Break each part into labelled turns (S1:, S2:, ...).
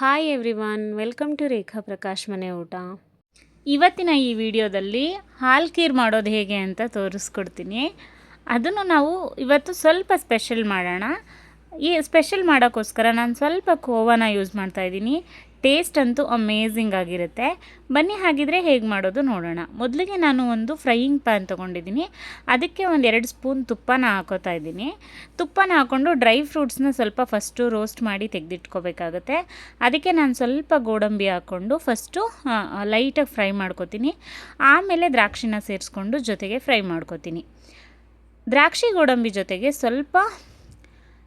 S1: Hi everyone, welcome to ರೇಖಾ ಪ್ರಕಾಶ್ ಮನೆ ಊಟ. ಇವತ್ತಿನ ಈ ವಿಡಿಯೋದಲ್ಲಿ ಹಾಲು ಖೀರ್ ಮಾಡೋದು ಹೇಗೆ ಅಂತ ತೋರಿಸ್ಕೊಡ್ತೀನಿ. ಅದನ್ನು ನಾವು ಇವತ್ತು ಸ್ವಲ್ಪ ಸ್ಪೆಷಲ್ ಮಾಡೋಣ. ಈ ಸ್ಪೆಷಲ್ ಮಾಡೋಕ್ಕೋಸ್ಕರ ನಾನು ಸ್ವಲ್ಪ ಖೋವಾನ ಯೂಸ್ ಮಾಡ್ತಾಯಿದ್ದೀನಿ. ಟೇಸ್ಟ್ ಅಂತೂ ಅಮೇಝಿಂಗ್ ಆಗಿರುತ್ತೆ. ಬನ್ನಿ ಹಾಗಿದ್ರೆ ಹೇಗೆ ಮಾಡೋದು ನೋಡೋಣ. ಮೊದಲಿಗೆ ನಾನು ಒಂದು ಫ್ರೈಯಿಂಗ್ ಪ್ಯಾನ್ ತೊಗೊಂಡಿದ್ದೀನಿ. ಅದಕ್ಕೆ ಒಂದು 2 ಸ್ಪೂನ್ ತುಪ್ಪನ ಹಾಕೋತಾ ಇದ್ದೀನಿ. ತುಪ್ಪನ ಹಾಕ್ಕೊಂಡು ಡ್ರೈ ಫ್ರೂಟ್ಸ್ನ ಸ್ವಲ್ಪ ಫಸ್ಟು ರೋಸ್ಟ್ ಮಾಡಿ ತೆಗೆದಿಟ್ಕೋಬೇಕಾಗುತ್ತೆ. ಅದಕ್ಕೆ ನಾನು ಸ್ವಲ್ಪ ಗೋಡಂಬಿ ಹಾಕ್ಕೊಂಡು ಫಸ್ಟು ಲೈಟಾಗಿ ಫ್ರೈ ಮಾಡ್ಕೊತೀನಿ. ಆಮೇಲೆ ದ್ರಾಕ್ಷಿನ ಸೇರಿಸ್ಕೊಂಡು ಜೊತೆಗೆ ಫ್ರೈ ಮಾಡ್ಕೊತೀನಿ. ದ್ರಾಕ್ಷಿ ಗೋಡಂಬಿ ಜೊತೆಗೆ ಸ್ವಲ್ಪ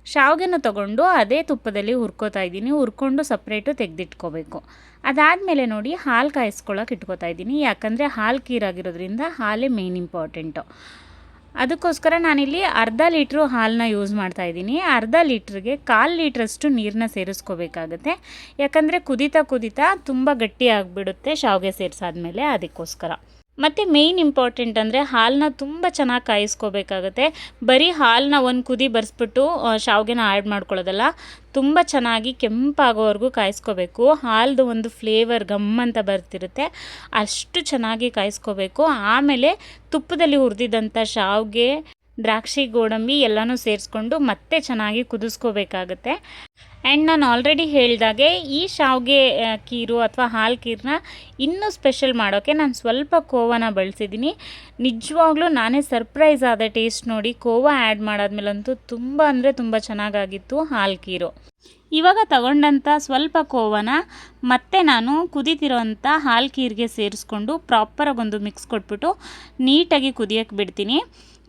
S1: ಶಾವಿಗೆನ ತೊಗೊಂಡು ಅದೇ ತುಪ್ಪದಲ್ಲಿ ಹುರ್ಕೋತಾ ಇದ್ದೀನಿ. ಹುರ್ಕೊಂಡು ಸಪ್ರೇಟು ತೆಗೆದಿಟ್ಕೋಬೇಕು. ಅದಾದಮೇಲೆ ನೋಡಿ ಹಾಲು ಕಾಯಿಸ್ಕೊಳ್ಳೋಕೆ ಇಟ್ಕೋತಾ ಇದ್ದೀನಿ. ಯಾಕಂದರೆ ಹಾಲು ಖೀರಾಗಿರೋದ್ರಿಂದ ಹಾಲೇ ಮೇನ್ ಇಂಪಾರ್ಟೆಂಟು. ಅದಕ್ಕೋಸ್ಕರ ನಾನಿಲ್ಲಿ ಅರ್ಧ ಲೀಟ್ರು ಹಾಲನ್ನ ಯೂಸ್ ಮಾಡ್ತಾಯಿದ್ದೀನಿ. ಅರ್ಧ ಲೀಟ್ರಿಗೆ 1/4 ಲೀಟ್ರಷ್ಟು ನೀರನ್ನ ಸೇರಿಸ್ಕೋಬೇಕಾಗತ್ತೆ. ಯಾಕಂದರೆ ಕುದೀತಾ ತುಂಬ ಗಟ್ಟಿ ಆಗಿಬಿಡುತ್ತೆ ಶಾವಿಗೆ ಸೇರಿಸಾದ್ಮೇಲೆ, ಅದಕ್ಕೋಸ್ಕರ. ಮತ್ತು ಮೇಯ್ನ್ ಇಂಪಾರ್ಟೆಂಟ್ ಅಂದರೆ ಹಾಲನ್ನ ತುಂಬ ಚೆನ್ನಾಗಿ ಕಾಯಿಸ್ಕೋಬೇಕಾಗತ್ತೆ. ಬರೀ ಹಾಲನ್ನ ಒಂದು ಕುದಿ ಬರೆಸ್ಬಿಟ್ಟು ಶಾವಿಗೆನ ಆ್ಯಡ್ ಮಾಡ್ಕೊಳ್ಳೋದಲ್ಲ, ತುಂಬ ಚೆನ್ನಾಗಿ ಕೆಂಪಾಗೋವರೆಗೂ ಕಾಯಿಸ್ಕೋಬೇಕು. ಹಾಲ್ದು ಒಂದು ಫ್ಲೇವರ್ ಗಮ್ಮಂತ ಬರ್ತಿರುತ್ತೆ, ಅಷ್ಟು ಚೆನ್ನಾಗಿ ಕಾಯಿಸ್ಕೋಬೇಕು. ಆಮೇಲೆ ತುಪ್ಪದಲ್ಲಿ ಹುರಿದಿದ್ದಂಥ ಶಾವಿಗೆ, ದ್ರಾಕ್ಷಿ ಗೋಡಂಬಿ ಎಲ್ಲನೂ ಸೇರಿಸ್ಕೊಂಡು ಮತ್ತೆ ಚೆನ್ನಾಗಿ ಕುದಿಸ್ಕೋಬೇಕಾಗತ್ತೆ. ಆ್ಯಂಡ್ ನಾನು ಆಲ್ರೆಡಿ ಹೇಳಿದಾಗೆ ಈ ಶಾವಿಗೆ ಖೀರು ಅಥವಾ ಹಾಲು ಖೀರನ್ನ ಇನ್ನೂ ಸ್ಪೆಷಲ್ ಮಾಡೋಕ್ಕೆ ನಾನು ಸ್ವಲ್ಪ ಖೋವಾನ ಬಳಸಿದ್ದೀನಿ. ನಿಜವಾಗ್ಲೂ ನಾನೇ ಸರ್ಪ್ರೈಸ್ ಆದ ಟೇಸ್ಟ್ ನೋಡಿ. ಖೋವಾ ಆ್ಯಡ್ ಮಾಡಾದ್ಮೇಲಂತೂ ತುಂಬ ಅಂದರೆ ತುಂಬ ಚೆನ್ನಾಗಾಗಿತ್ತು ಹಾಲು ಖೀರು. ಇವಾಗ ತಗೊಂಡಂಥ ಸ್ವಲ್ಪ ಖೋವಾನ ಮತ್ತೆ ನಾನು ಕುದೀತಿರೋಂಥ ಹಾಲು ಖೀರಿಗೆ ಸೇರಿಸ್ಕೊಂಡು ಪ್ರಾಪರಾಗಿ ಒಂದು ಮಿಕ್ಸ್ ಕೊಟ್ಬಿಟ್ಟು ನೀಟಾಗಿ ಕುದಿಯೋಕ್ಕೆ ಬಿಡ್ತೀನಿ.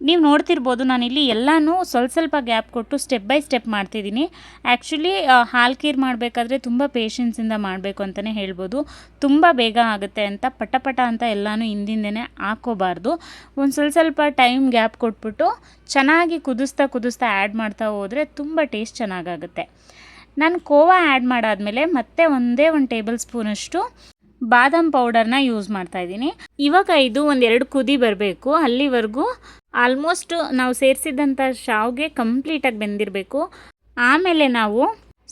S1: ನೀವು ನೋಡ್ತಿರ್ಬೋದು ನಾನಿಲ್ಲಿ ಎಲ್ಲನೂ ಸ್ವಲ್ಪ ಗ್ಯಾಪ್ ಕೊಟ್ಟು ಸ್ಟೆಪ್ ಬೈ ಸ್ಟೆಪ್ ಮಾಡ್ತಿದ್ದೀನಿ. ಆ್ಯಕ್ಚುಲಿ ಹಾಲು ಖೀರ್ ಮಾಡಬೇಕಾದ್ರೆ ತುಂಬ ಪೇಷನ್ಸಿಂದ ಮಾಡಬೇಕು ಅಂತಲೇ ಹೇಳ್ಬೋದು. ತುಂಬ ಬೇಗ ಆಗುತ್ತೆ ಅಂತ ಪಟ ಅಂತ ಎಲ್ಲನೂ ಹಿಂದಿಂದೇ ಹಾಕೋಬಾರ್ದು. ಒಂದು ಸ್ವಲ್ಪ ಟೈಮ್ ಗ್ಯಾಪ್ ಕೊಟ್ಬಿಟ್ಟು ಚೆನ್ನಾಗಿ ಕುದಿಸ್ತಾ ಆ್ಯಡ್ ಮಾಡ್ತಾ ಹೋದರೆ ತುಂಬ ಟೇಸ್ಟ್ ಚೆನ್ನಾಗಾಗುತ್ತೆ. ನಾನು ಖೋವಾ ಆ್ಯಡ್ ಮಾಡಾದಮೇಲೆ ಮತ್ತೆ ಒಂದೇ 1 ಟೇಬಲ್ ಸ್ಪೂನಷ್ಟು ಬಾದಾಮ್ ಪೌಡರ್ನ ಯೂಸ್ ಮಾಡ್ತಾಯಿದ್ದೀನಿ. ಇವಾಗ ಇದು 1-2 ಕುದಿ ಬರಬೇಕು. ಅಲ್ಲಿವರೆಗೂ ಆಲ್ಮೋಸ್ಟ್ ನಾವು ಸೇರಿಸಿದಂಥ ಶಾವಿಗೆ ಕಂಪ್ಲೀಟಾಗಿ ಬೆಂದಿರಬೇಕು. ಆಮೇಲೆ ನಾವು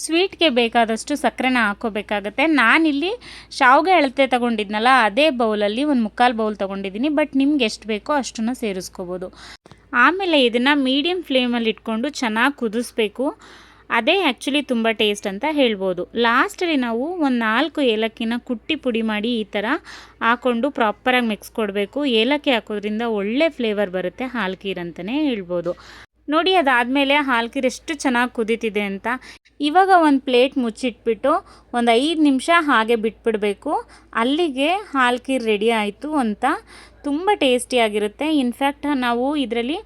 S1: ಸ್ವೀಟ್ಗೆ ಬೇಕಾದಷ್ಟು ಸಕ್ಕರೆನ ಹಾಕ್ಕೋಬೇಕಾಗತ್ತೆ. ನಾನಿಲ್ಲಿ ಶಾವಿಗೆ ಅಳತೆ ತೊಗೊಂಡಿದ್ನಲ್ಲ, ಅದೇ ಬೌಲಲ್ಲಿ 1/4 ಬೌಲ್ ತೊಗೊಂಡಿದ್ದೀನಿ. ಬಟ್ ನಿಮ್ಗೆ ಎಷ್ಟು ಬೇಕೋ ಅಷ್ಟನ್ನು ಸೇರಿಸ್ಕೋಬೋದು. ಆಮೇಲೆ ಇದನ್ನು ಮೀಡಿಯಮ್ ಫ್ಲೇಮಲ್ಲಿ ಇಟ್ಕೊಂಡು ಚೆನ್ನಾಗಿ ಕುದಿಸ್ಬೇಕು. ಅದೇ ಆ್ಯಕ್ಚುಲಿ ತುಂಬ ಟೇಸ್ಟ್ ಅಂತ ಹೇಳ್ಬೋದು. ಲಾಸ್ಟಲ್ಲಿ ನಾವು 4 ಏಲಕ್ಕಿನ ಕುಟ್ಟಿ ಪುಡಿ ಮಾಡಿ ಈ ಥರ ಹಾಕ್ಕೊಂಡು ಪ್ರಾಪರಾಗಿ ಮಿಕ್ಸ್ ಕೊಡಬೇಕು. ಏಲಕ್ಕಿ ಹಾಕೋದ್ರಿಂದ ಒಳ್ಳೆ ಫ್ಲೇವರ್ ಬರುತ್ತೆ ಹಾಲು ಖೀರ್ ಅಂತಲೇ ಹೇಳ್ಬೋದು. ನೋಡಿ, ಅದಾದಮೇಲೆ ಹಾಲು ಖೀರ್ ಎಷ್ಟು ಚೆನ್ನಾಗಿ ಕುದೀತಿದೆ ಅಂತ. ಇವಾಗ ಒಂದು ಪ್ಲೇಟ್ ಮುಚ್ಚಿಟ್ಬಿಟ್ಟು ಒಂದು 5 ನಿಮಿಷ ಹಾಗೆ ಬಿಟ್ಬಿಡಬೇಕು. ಅಲ್ಲಿಗೆ ಹಾಲು ಖೀರ್ ರೆಡಿ ಆಯಿತು ಅಂತ. ತುಂಬ ಟೇಸ್ಟಿಯಾಗಿರುತ್ತೆ. ಇನ್ಫ್ಯಾಕ್ಟ್ ನಾವು ಇದರಲ್ಲಿ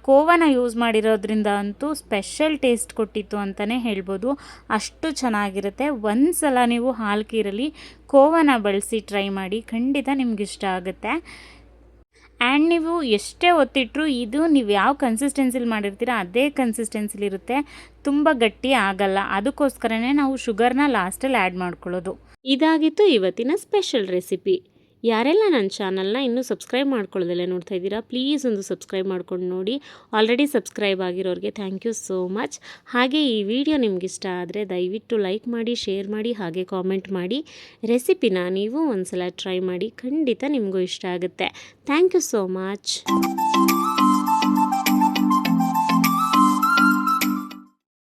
S1: ಖೋವಾನ ಯೂಸ್ ಮಾಡಿರೋದ್ರಿಂದ ಅಂತೂ ಸ್ಪೆಷಲ್ ಟೇಸ್ಟ್ ಕೊಟ್ಟಿತ್ತು ಅಂತಲೇ ಹೇಳ್ಬೋದು. ಅಷ್ಟು ಚೆನ್ನಾಗಿರುತ್ತೆ. ಒಂದು ಸಲ ನೀವು ಹಾಲು ಖೀರಲ್ಲಿ ಖೋವಾನ ಬಳಸಿ ಟ್ರೈ ಮಾಡಿ, ಖಂಡಿತ ನಿಮ್ಗೆ ಇಷ್ಟ ಆಗುತ್ತೆ. ಆ್ಯಂಡ್ ನೀವು ಎಷ್ಟೇ ಒತ್ತಿಟ್ರೂ ಇದು ನೀವು ಯಾವ ಕನ್ಸಿಸ್ಟೆನ್ಸಿಲಿ ಮಾಡಿರ್ತೀರ ಅದೇ ಕನ್ಸಿಸ್ಟೆನ್ಸಿಲಿರುತ್ತೆ. ತುಂಬ ಗಟ್ಟಿ ಆಗಲ್ಲ. ಅದಕ್ಕೋಸ್ಕರನೇ ನಾವು ಶುಗರ್ನ ಲಾಸ್ಟಲ್ಲಿ ಆ್ಯಡ್ ಮಾಡ್ಕೊಳ್ಳೋದು. ಇದಾಗಿತ್ತು ಇವತ್ತಿನ ಸ್ಪೆಷಲ್ ರೆಸಿಪಿ. ಯಾರೆಲ್ಲ ನನ್ನ ಚಾನಲ್ನ ಇನ್ನೂ ಸಬ್ಸ್ಕ್ರೈಬ್ ಮಾಡ್ಕೊಳ್ಳೋದಲ್ಲೇ ನೋಡ್ತಾ ಇದ್ದೀರಾ, ಪ್ಲೀಸ್ ಒಂದು ಸಬ್ಸ್ಕ್ರೈಬ್ ಮಾಡ್ಕೊಂಡು ನೋಡಿ. ಆಲ್ರೆಡಿ ಸಬ್ಸ್ಕ್ರೈಬ್ ಆಗಿರೋರಿಗೆ ಥ್ಯಾಂಕ್ ಯು ಸೋ ಮಚ್. ಹಾಗೆ ಈ ವಿಡಿಯೋ ನಿಮ್ಗೆ ಇಷ್ಟ ಆದರೆ ದಯವಿಟ್ಟು ಲೈಕ್ ಮಾಡಿ, ಶೇರ್ ಮಾಡಿ, ಹಾಗೆ ಕಾಮೆಂಟ್ ಮಾಡಿ. ರೆಸಿಪಿನ ನೀವು ಒಂದ್ಸಲ ಟ್ರೈ ಮಾಡಿ, ಖಂಡಿತ ನಿಮಗೂ ಇಷ್ಟ ಆಗುತ್ತೆ. Thank you so much.